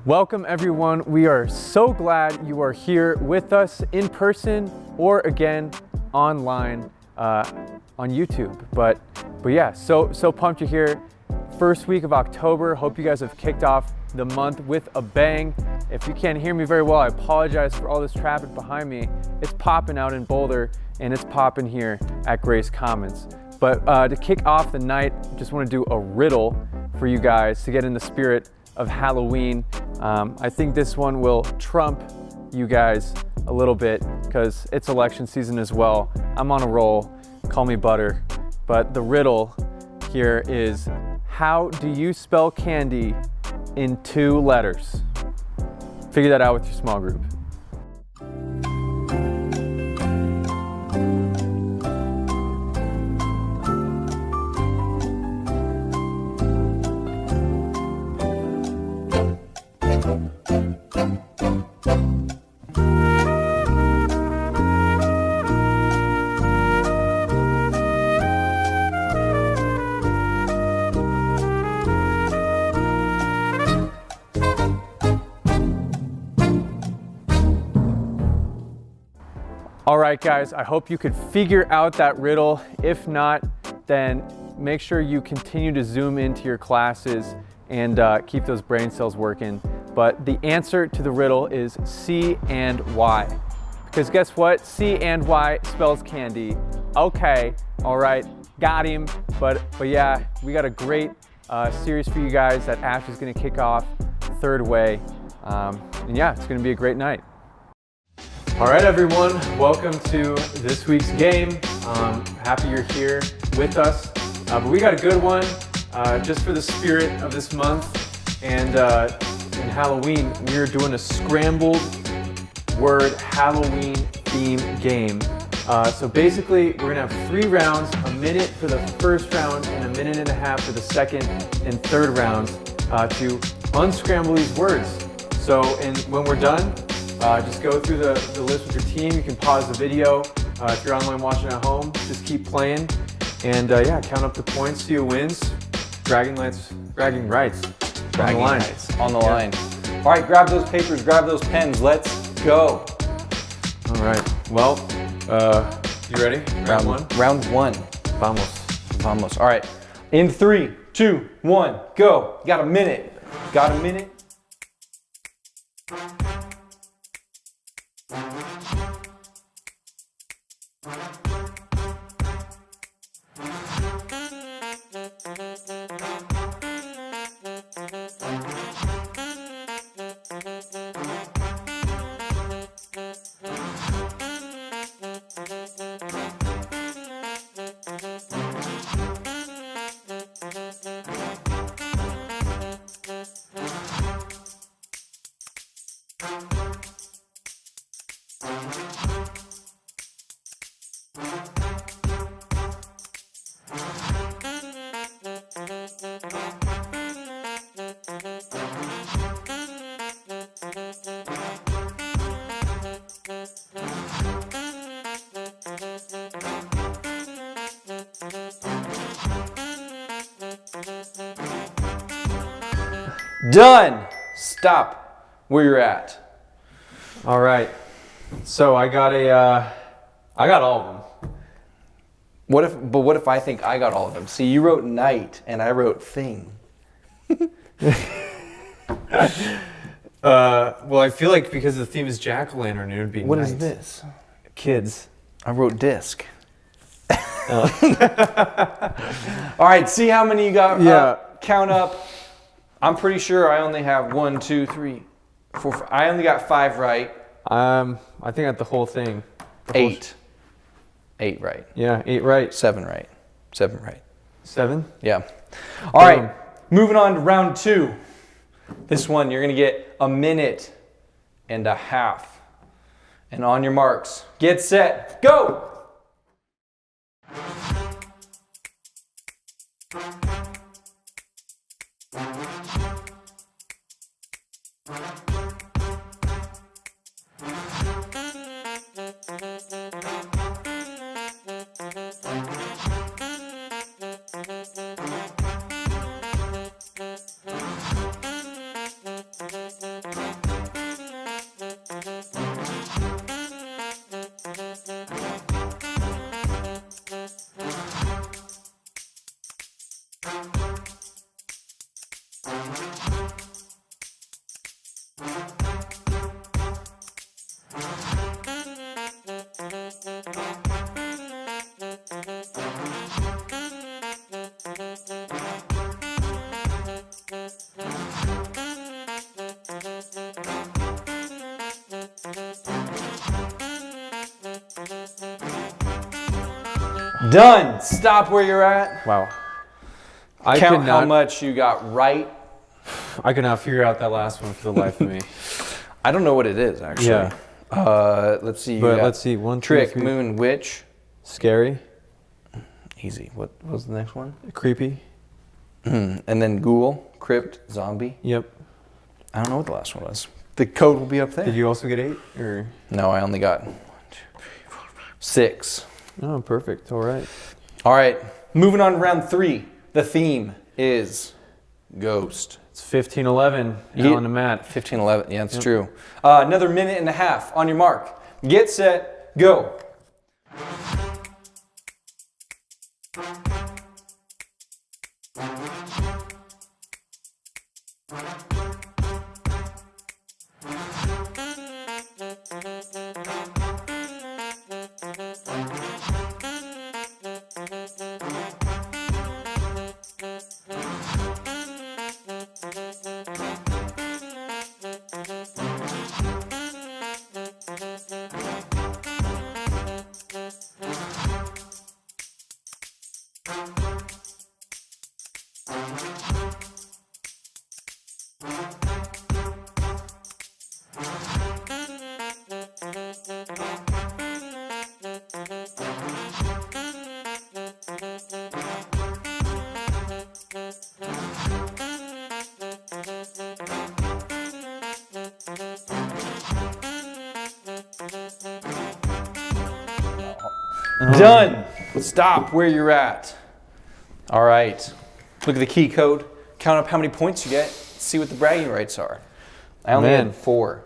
Welcome everyone. We are so glad you are here with us in person or again online on YouTube. But yeah, so pumped you're here. First week of October. Hope you guys have kicked off the month with a bang. If you can't hear me very well, I apologize for all this traffic behind me. It's popping out in Boulder and it's popping here at Grace Commons. But to kick off the night, just want to do a riddle for you guys to get in the spirit of Halloween. I think this one will trump you guys a little bit because it's election season as well. I'm on a roll, call me butter. But the riddle here is, how do you spell candy in 2 letters? Figure that out with your small group. All right, guys, I hope you could figure out that riddle. If not, then make sure you continue to zoom into your classes and keep those brain cells working. But the answer to the riddle is C and Y. Because guess what? C and Y spells candy. Okay, all right, got him. But yeah, we got a great series for you guys that Ash is gonna kick off third way. And yeah, it's gonna be a great night. All right, everyone, welcome to this week's game. Happy you're here with us. But we got a good one just for the spirit of this month. And in Halloween, we're doing a scrambled word Halloween theme game. So basically, we're gonna have 3 rounds, a minute for the first round and a minute and a half for the second and third rounds to unscramble these words. So when we're done, just go through the list with your team. You can pause the video. If you're online watching at home, just keep playing. And yeah, count up the points, see who wins. Bragging rights. Bragging rights on the line. All right, grab those papers, grab those pens. Let's go. All right. Well, you ready? Round one? Round one. Vamos. All right. In 3, 2, 1, go. Got a minute. Done. Stop where you're at. All right. So I got all of them. What if I think I got all of them? See, you wrote night and I wrote thing. Well, I feel like because the theme is jack-o'-lantern, it would be What night. is this? Kids. I wrote disc. All right, see how many you got? Yeah. Count up. I'm pretty sure I only have 1, 2, 3, 4, 5. I only got 5 right. I think I got the whole thing. 8. 8 right. Yeah, 8 right. 7 right. 7 right. 7? Yeah. All right, moving on to round 2. This one, you're going to get a minute and a half. And on your marks, get set, go! Done. Stop where you're at. Wow. Count how much you got right. I could not figure out that last one for the life of me. I don't know what it is, actually. Yeah. Let's see. But let's see. 1, 2, Trick, 3. moon, witch. Scary. Easy. What was the next one? Creepy. And then ghoul, crypt, zombie. Yep. I don't know what the last one was. The code will be up there. Did you also get 8? Or? No, I only got 1, 2, 3, 4, 5, 6. Oh, perfect. All right. All right. Moving on to round 3. The theme is ghost. It's 15:11 on the mat. 15:11. Yeah, that's true. Another minute and a half on your mark. Get set, go. Done. Stop where you're at. All right. Look at the key code. Count up how many points you get. See what the bragging rights are. I only had 4.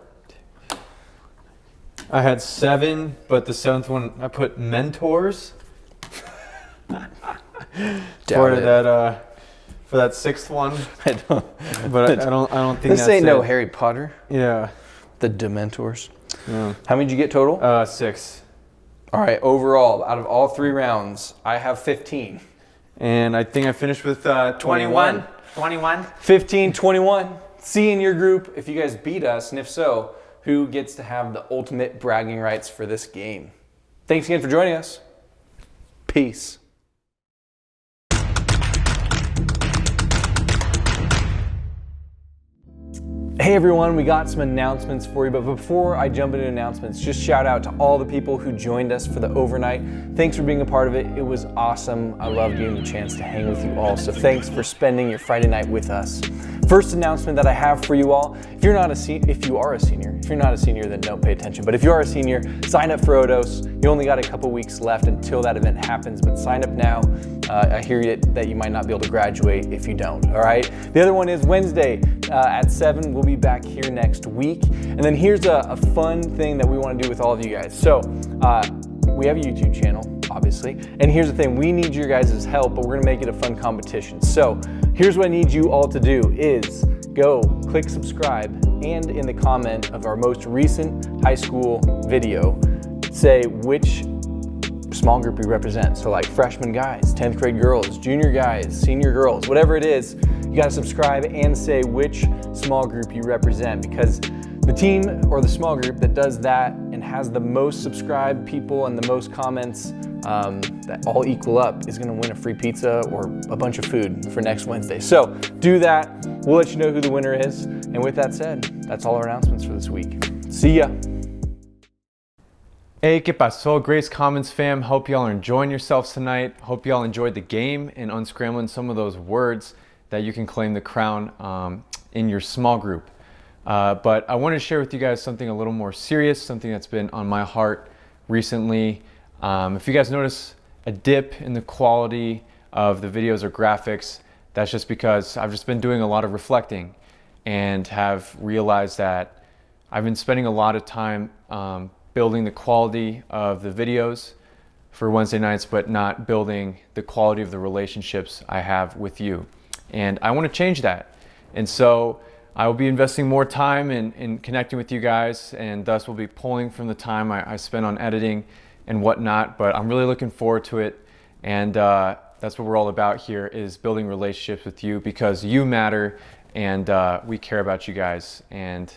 I had 7, but the 7th one I put mentors. For that 6th one. I don't. But I don't think This that's ain't no it. Harry Potter. Yeah. The Dementors. Yeah. How many did you get total? 6. All right. Overall, out of all 3 rounds, I have 15. And I think I finished with 21. 15, 21. See in your group if you guys beat us, and if so, who gets to have the ultimate bragging rights for this game. Thanks again for joining us. Peace. Hey everyone, we got some announcements for you, but before I jump into announcements, just shout out to all the people who joined us for the overnight. Thanks for being a part of it. It was awesome. I love getting the chance to hang with you all, so thanks for spending your Friday night with us. First announcement that I have for you all, if you are a senior, if you're not a senior, then don't pay attention, but if you are a senior, sign up for Odos. You only got a couple weeks left until that event happens, but sign up now. I hear that you might not be able to graduate if you don't, all right? The other one is Wednesday at 7. We'll be back here next week. And then here's a fun thing that we want to do with all of you guys. So we have a YouTube channel, obviously. And here's the thing, we need your guys' help, but we're gonna make it a fun competition. So here's what I need you all to do is go click subscribe, and in the comment of our most recent high school video, say which small group you represent. So like freshman guys, 10th grade girls, junior guys, senior girls, whatever it is, you gotta subscribe and say which small group you represent, because the team or the small group that does that and has the most subscribed people and the most comments that all equal up is gonna win a free pizza or a bunch of food for next Wednesday. So do that, we'll let you know who the winner is. And with that said, that's all our announcements for this week. See ya. Hey, ¿qué pasó, Grace Commons fam? Hope y'all are enjoying yourselves tonight. Hope y'all enjoyed the game and unscrambling some of those words that you can claim the crown in your small group. But I want to share with you guys something a little more serious, something that's been on my heart recently. If you guys notice a dip in the quality of the videos or graphics, that's just because I've just been doing a lot of reflecting and have realized that I've been spending a lot of time building the quality of the videos for Wednesday nights, but not building the quality of the relationships I have with you. And I want to change that. And so I will be investing more time in connecting with you guys, and thus will be pulling from the time I spend on editing and whatnot. But I'm really looking forward to it. And that's what we're all about here, is building relationships with you, because you matter and we care about you guys. And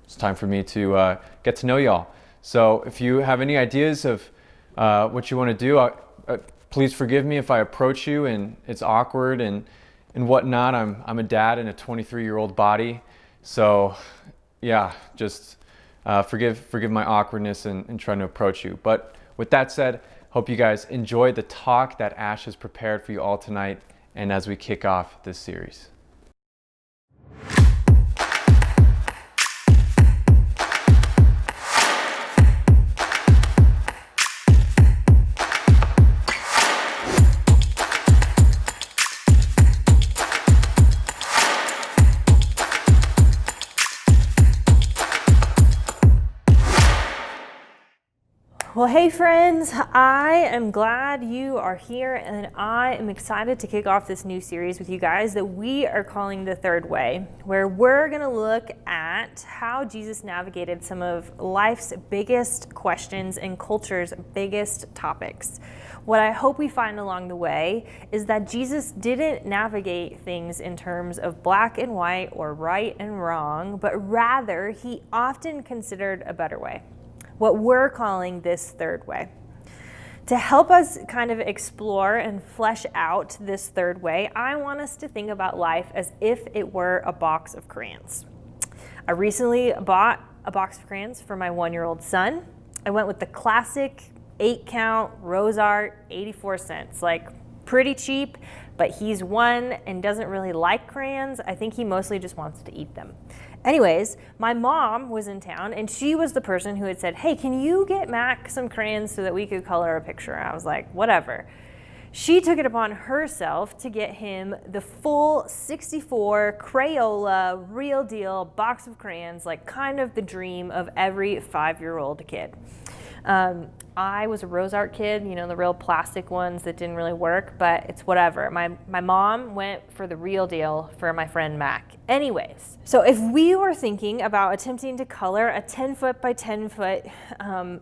it's time for me to get to know y'all. So if you have any ideas of what you want to do, please forgive me if I approach you and it's awkward and whatnot. I'm a dad in a 23-year-old body. So yeah, just forgive my awkwardness and trying to approach you. But with that said, hope you guys enjoyed the talk that Ash has prepared for you all tonight and as we kick off this series. Well, hey friends, I am glad you are here and I am excited to kick off this new series with you guys that we are calling The Third Way, where we're gonna look at how Jesus navigated some of life's biggest questions and culture's biggest topics. What I hope we find along the way is that Jesus didn't navigate things in terms of black and white or right and wrong, but rather he often considered a better way. What we're calling this third way. To help us kind of explore and flesh out this third way, I want us to think about life as if it were a box of crayons. I recently bought a box of crayons for my 1-year-old son. I went with the classic 8-count Rose Art, 84 cents, like pretty cheap, but he's 1 and doesn't really like crayons. I think he mostly just wants to eat them. Anyways, my mom was in town and she was the person who had said, hey, can you get Mac some crayons so that we could color a picture? And I was like, whatever. She took it upon herself to get him the full 64 Crayola, real deal box of crayons, like kind of the dream of every 5-year-old kid. I was a Rose Art kid, you know, the real plastic ones that didn't really work, but it's whatever. My mom went for the real deal for my friend Mac. Anyways, so if we were thinking about attempting to color a 10-foot by 10-foot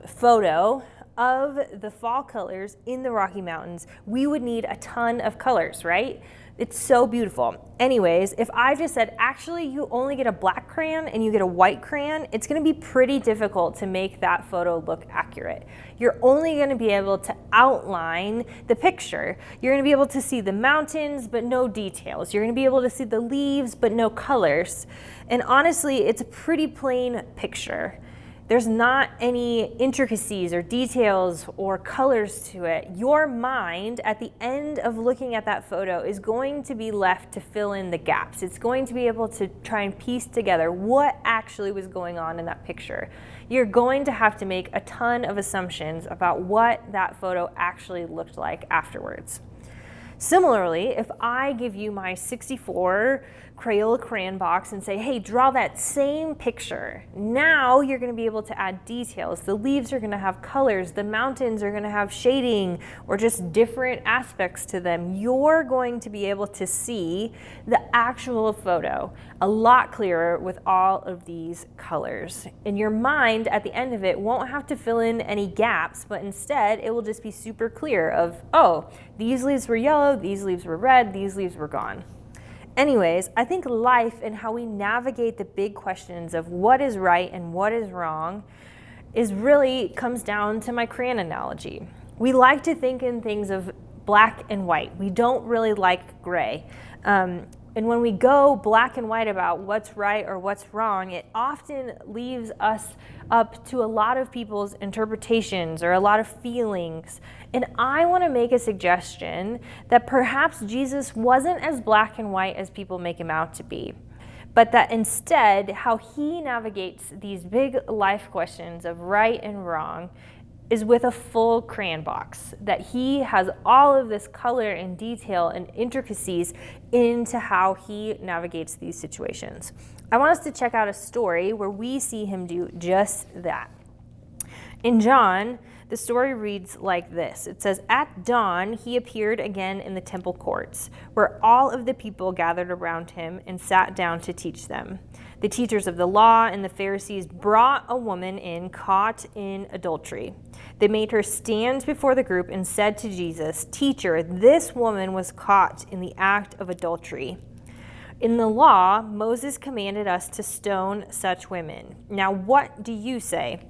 photo of the fall colors in the Rocky Mountains, we would need a ton of colors, right? It's so beautiful. Anyways, if I just said, actually, you only get a black crayon and you get a white crayon, it's gonna be pretty difficult to make that photo look accurate. You're only gonna be able to outline the picture. You're gonna be able to see the mountains, but no details. You're gonna be able to see the leaves, but no colors. And honestly, it's a pretty plain picture. There's not any intricacies or details or colors to it. Your mind at the end of looking at that photo is going to be left to fill in the gaps. It's going to be able to try and piece together what actually was going on in that picture. You're going to have to make a ton of assumptions about what that photo actually looked like afterwards. Similarly, if I give you my 64 Crayola crayon box and say, hey, draw that same picture, now you're going to be able to add details. The leaves are going to have colors, the mountains are going to have shading or just different aspects to them. You're going to be able to see the actual photo a lot clearer with all of these colors. And your mind at the end of it won't have to fill in any gaps, but instead it will just be super clear of, oh, these leaves were yellow, these leaves were red, these leaves were gone. Anyways, I think life and how we navigate the big questions of what is right and what is wrong is really comes down to my crayon analogy. We like to think in things of black and white. We don't really like gray. And when we go black and white about what's right or what's wrong, it often leaves us up to a lot of people's interpretations or a lot of feelings. And I want to make a suggestion that perhaps Jesus wasn't as black and white as people make him out to be, but that instead how he navigates these big life questions of right and wrong is with a full crayon box, that he has all of this color and detail and intricacies into how he navigates these situations. I want us to check out a story where we see him do just that. In John, the story reads like this. It says, at dawn, he appeared again in the temple courts, where all of the people gathered around him and sat down to teach them. The teachers of the law and the Pharisees brought a woman in caught in adultery. They made her stand before the group and said to Jesus, "Teacher, this woman was caught in the act of adultery. In the law, Moses commanded us to stone such women. Now what do you say?"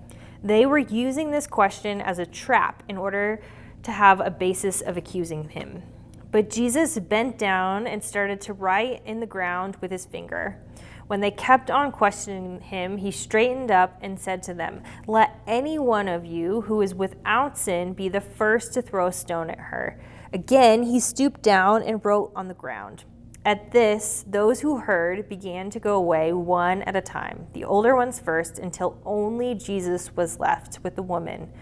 They were using this question as a trap in order to have a basis of accusing him. But Jesus bent down and started to write in the ground with his finger. When they kept on questioning him, he straightened up and said to them, "Let any one of you who is without sin be the first to throw a stone at her." Again, he stooped down and wrote on the ground. At this, those who heard began to go away one at a time, the older ones first, until only Jesus was left with the woman.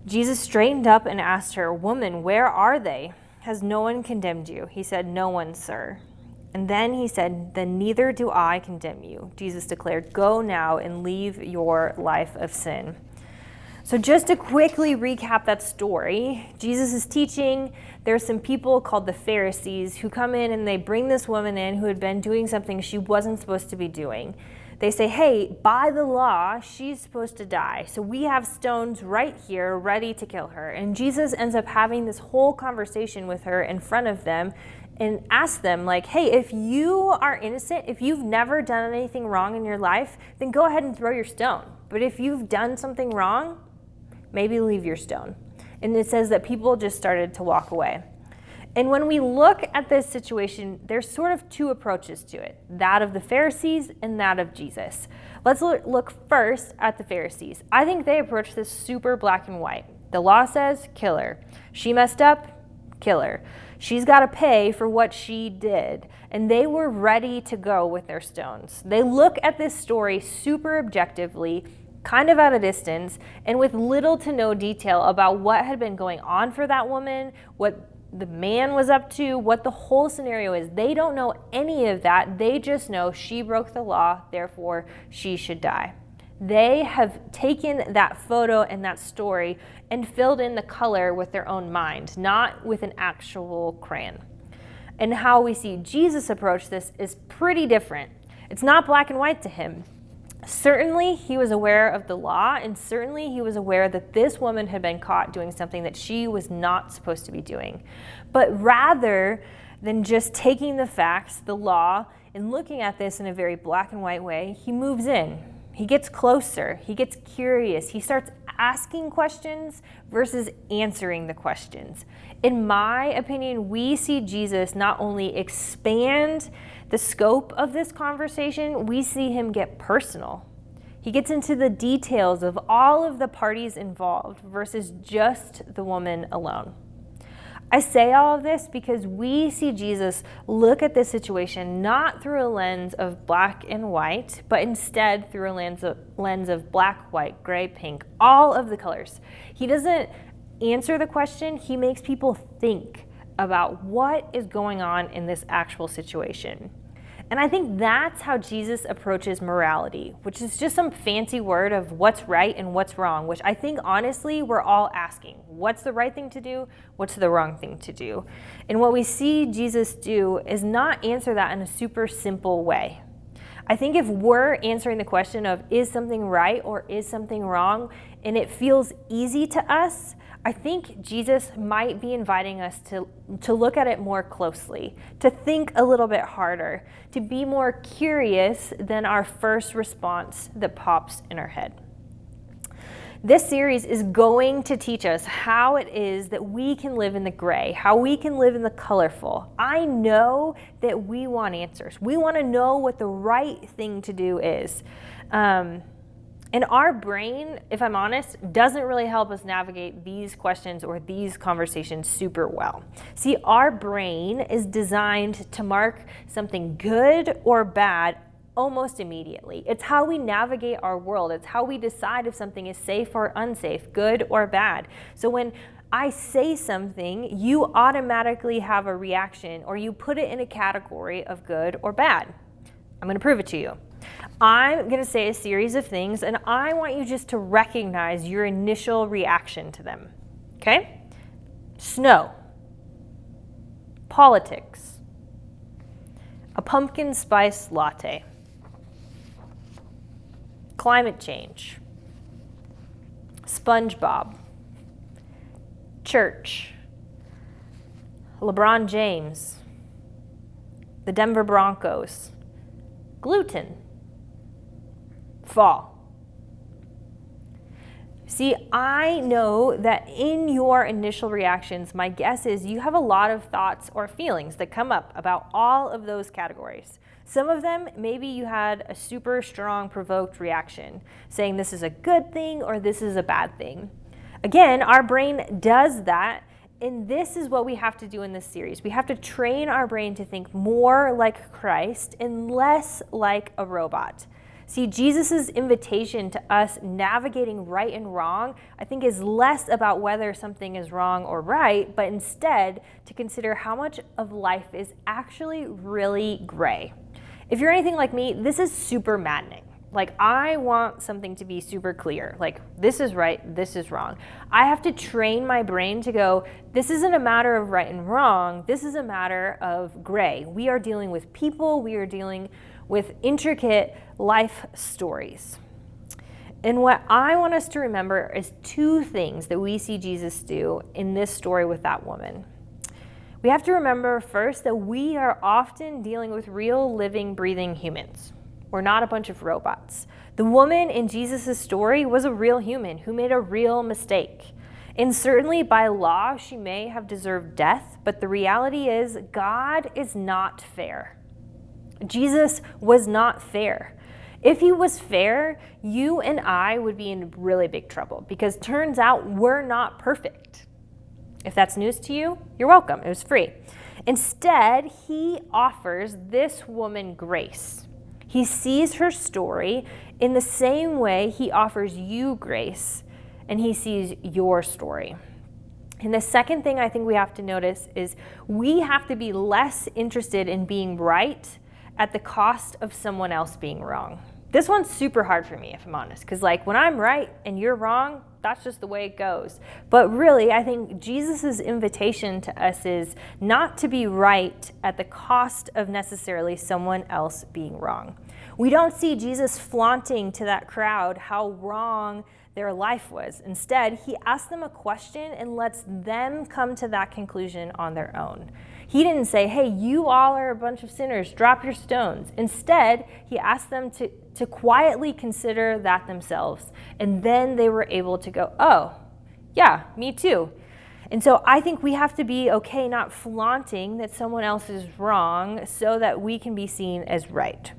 Jesus straightened up and asked her, "Woman, where are they? Has no one condemned you?" He said, "No one, sir." And then he said, "Then neither do I condemn you." Jesus declared, "Go now and leave your life of sin." So just to quickly recap that story, Jesus is teaching. There's some people called the Pharisees who come in and they bring this woman in who had been doing something she wasn't supposed to be doing. They say, "Hey, by the law, she's supposed to die. So we have stones right here ready to kill her." And Jesus ends up having this whole conversation with her in front of them and asks them, like, "Hey, if you are innocent, if you've never done anything wrong in your life, then go ahead and throw your stone. But if you've done something wrong, maybe leave your stone." And it says that people just started to walk away. And when we look at this situation, there's sort of two approaches to it, that of the Pharisees and that of Jesus. Let's look first at the Pharisees. I think they approach this super black and white. The law says, kill her. She messed up, kill her. She's got to pay for what she did. And they were ready to go with their stones. They look at this story super objectively, kind of at a distance, and with little to no detail about what had been going on for that woman, what the man was up to, what the whole scenario is. They don't know any of that. They just know she broke the law, therefore she should die. They have taken that photo and that story and filled in the color with their own mind, not with an actual crayon. And how we see Jesus approach this is pretty different. It's not black and white to him. Certainly, he was aware of the law, and certainly he was aware that this woman had been caught doing something that she was not supposed to be doing. But rather than just taking the facts, the law, and looking at this in a very black and white way, he moves in. He gets closer. He gets curious. He starts asking questions versus answering the questions. In my opinion, we see Jesus not only expand the scope of this conversation, we see him get personal. He gets into the details of all of the parties involved versus just the woman alone. I say all of this because we see Jesus look at this situation not through a lens of black and white, but instead through a lens of black, white, gray, pink, all of the colors. He doesn't answer the question, he makes people think about what is going on in this actual situation. And I think that's how Jesus approaches morality, which is just some fancy word of what's right and what's wrong, which I think honestly we're all asking. What's the right thing to do? What's the wrong thing to do? And what we see Jesus do is not answer that in a super simple way. I think if we're answering the question of is something right or is something wrong, and it feels easy to us, I think Jesus might be inviting us to look at it more closely, to think a little bit harder, to be more curious than our first response that pops in our head. This series is going to teach us how it is that we can live in the gray, how we can live in the colorful. I know that we want answers. We want to know what the right thing to do is. And our brain, if I'm honest, doesn't really help us navigate these questions or these conversations super well. See, our brain is designed to mark something good or bad almost immediately. It's how we navigate our world. It's how we decide if something is safe or unsafe, good or bad. So when I say something, you automatically have a reaction or you put it in a category of good or bad. I'm going to prove it to you. I'm going to say a series of things, and I want you just to recognize your initial reaction to them. Okay? Snow. Politics. A pumpkin spice latte. Climate change. SpongeBob. Church. LeBron James. The Denver Broncos. Gluten. Fall. See, I know that in your initial reactions, my guess is you have a lot of thoughts or feelings that come up about all of those categories. Some of them, maybe you had a super strong provoked reaction, saying this is a good thing or this is a bad thing. Again, our brain does that, and this is what we have to do in this series. We have to train our brain to think more like Christ and less like a robot. See, Jesus' invitation to us navigating right and wrong, I think, is less about whether something is wrong or right, but instead to consider how much of life is actually really gray. If you're anything like me, this is super maddening. Like, I want something to be super clear. Like, this is right, this is wrong. I have to train my brain to go, this isn't a matter of right and wrong, this is a matter of gray. We are dealing with people, we are dealing with intricate life stories. And what I want us to remember is two things that we see Jesus do in this story with that woman. We have to remember first that we are often dealing with real, living, breathing humans. We're not a bunch of robots. The woman in Jesus' story was a real human who made a real mistake. And certainly by law, she may have deserved death, but the reality is God is not fair. Jesus was not fair. If he was fair, you and I would be in really big trouble because turns out we're not perfect. If that's news to you, you're welcome. It was free. Instead, he offers this woman grace. He sees her story in the same way he offers you grace, and he sees your story. And the second thing I think we have to notice is we have to be less interested in being right at the cost of someone else being wrong. This one's super hard for me, if I'm honest, because like when I'm right and you're wrong, that's just the way it goes. But really, I think Jesus' invitation to us is not to be right at the cost of necessarily someone else being wrong. We don't see Jesus flaunting to that crowd how wrong their life was. Instead, he asks them a question and lets them come to that conclusion on their own. He didn't say, hey, you all are a bunch of sinners, drop your stones. Instead, he asked them to quietly consider that themselves. And then they were able to go, oh, yeah, me too. And so I think we have to be okay not flaunting that someone else is wrong so that we can be seen as right.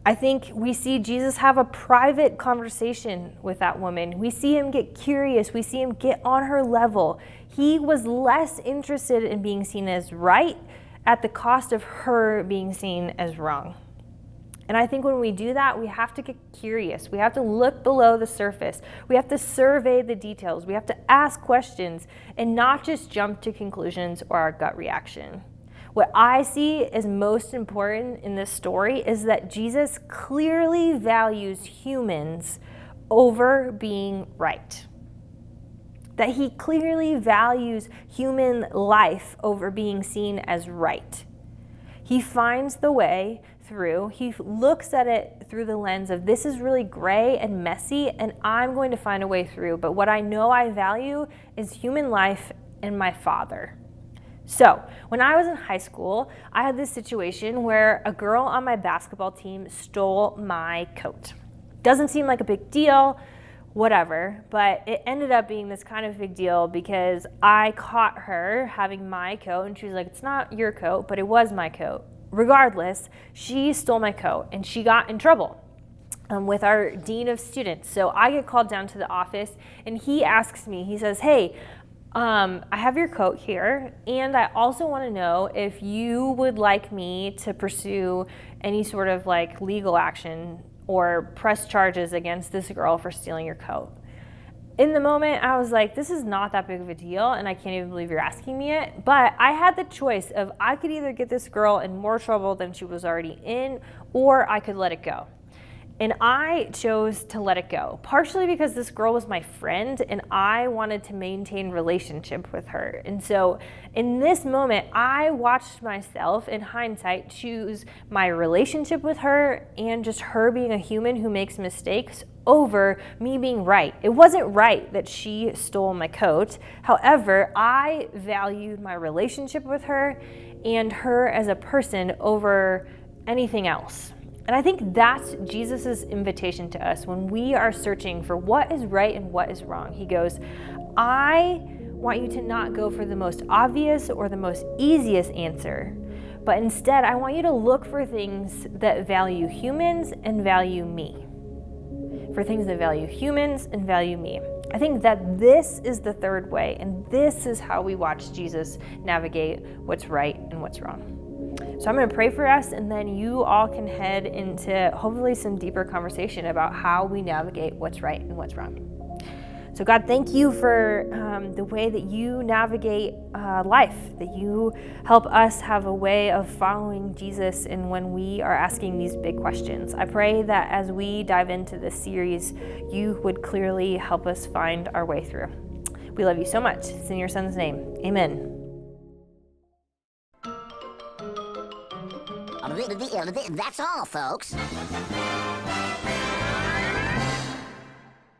I think we see Jesus have a private conversation with that woman. We see him get curious. We see him get on her level. He was less interested in being seen as right at the cost of her being seen as wrong. And I think when we do that, we have to get curious. We have to look below the surface. We have to survey the details. We have to ask questions and not just jump to conclusions or our gut reaction. What I see as most important in this story is that Jesus clearly values humans over being right. That he clearly values human life over being seen as right. He finds the way through. He looks at it through the lens of this is really gray and messy and I'm going to find a way through. But what I know I value is human life and my Father. So, when I was in high school, I had this situation where a girl on my basketball team stole my coat. Doesn't seem like a big deal, whatever, but it ended up being this kind of big deal because I caught her having my coat and she was like, it's not your coat, but it was my coat. Regardless, she stole my coat and she got in trouble with our dean of students. So I get called down to the office and he asks me, he says, hey, I have your coat here, and I also want to know if you would like me to pursue any sort of like legal action or press charges against this girl for stealing your coat. In the moment, I was like, this is not that big of a deal, and I can't even believe you're asking me it. But I had the choice of I could either get this girl in more trouble than she was already in, or I could let it go. And I chose to let it go, partially because this girl was my friend and I wanted to maintain relationship with her. And so in this moment, I watched myself, in hindsight, choose my relationship with her and just her being a human who makes mistakes over me being right. It wasn't right that she stole my coat. However, I valued my relationship with her and her as a person over anything else. And I think that's Jesus' invitation to us when we are searching for what is right and what is wrong. He goes, I want you to not go for the most obvious or the most easiest answer, but instead I want you to look for things that value humans and value me. For things that value humans and value me. I think that this is the third way, and this is how we watch Jesus navigate what's right and what's wrong. So I'm going to pray for us, and then you all can head into hopefully some deeper conversation about how we navigate what's right and what's wrong. So God, thank you for the way that you navigate life, that you help us have a way of following Jesus and when we are asking these big questions. I pray that as we dive into this series, you would clearly help us find our way through. We love you so much. It's in your son's name. Amen. That's all, folks.